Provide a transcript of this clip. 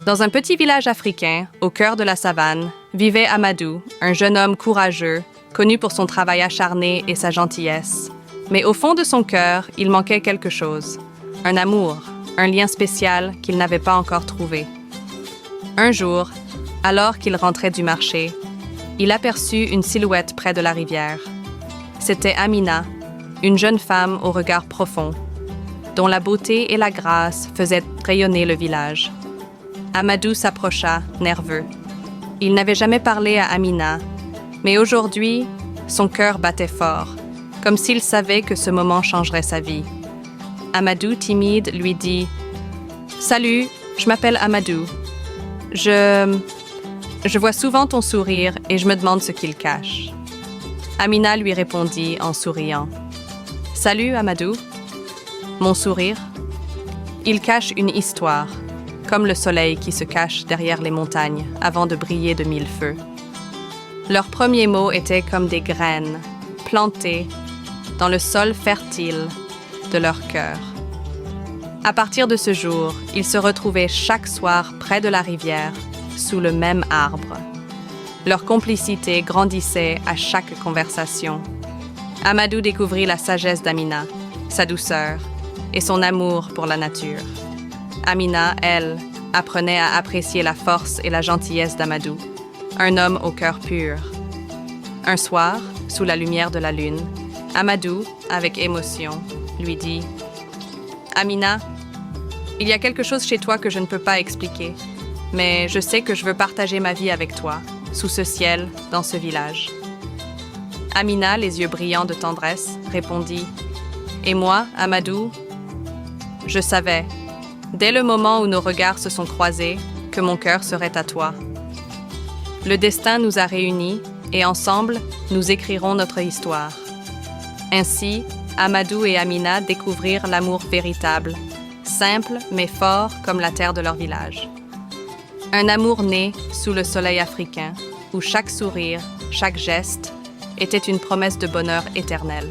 Dans un petit village africain, au cœur de la savane, vivait Amadou, un jeune homme courageux, connu pour son travail acharné et sa gentillesse. Mais au fond de son cœur, il manquait quelque chose. Un amour, un lien spécial qu'il n'avait pas encore trouvé. Un jour, alors qu'il rentrait du marché, il aperçut une silhouette près de la rivière. C'était Amina, une jeune femme au regard profond, dont la beauté et la grâce faisaient rayonner le village. Amadou s'approcha, nerveux. Il n'avait jamais parlé à Amina, mais aujourd'hui, son cœur battait fort, comme s'il savait que ce moment changerait sa vie. Amadou, timide, lui dit « Salut, je m'appelle Amadou. Je vois souvent ton sourire et je me demande ce qu'il cache. » Amina lui répondit en souriant « Salut, Amadou. Mon sourire, il cache une histoire, comme le soleil qui se cache derrière les montagnes avant de briller de mille feux. » Leurs premiers mots étaient comme des graines, plantées dans le sol fertile de leur cœur. À partir de ce jour, ils se retrouvaient chaque soir près de la rivière, sous le même arbre. Leur complicité grandissait à chaque conversation. Amadou découvrit la sagesse d'Amina, sa douceur et son amour pour la nature. Amina, elle, apprenait à apprécier la force et la gentillesse d'Amadou, un homme au cœur pur. Un soir, sous la lumière de la lune, Amadou, avec émotion, lui dit « Amina, il y a quelque chose chez toi que je ne peux pas expliquer, mais je sais que je veux partager ma vie avec toi, sous ce ciel, dans ce village. » Amina, les yeux brillants de tendresse, répondit « Et moi, Amadou, je savais, dès le moment où nos regards se sont croisés, que mon cœur serait à toi. Le destin nous a réunis et ensemble, nous écrirons notre histoire. » Ainsi, Amadou et Amina découvrirent l'amour véritable, simple mais fort comme la terre de leur village. Un amour né sous le soleil africain, où chaque sourire, chaque geste était une promesse de bonheur éternel.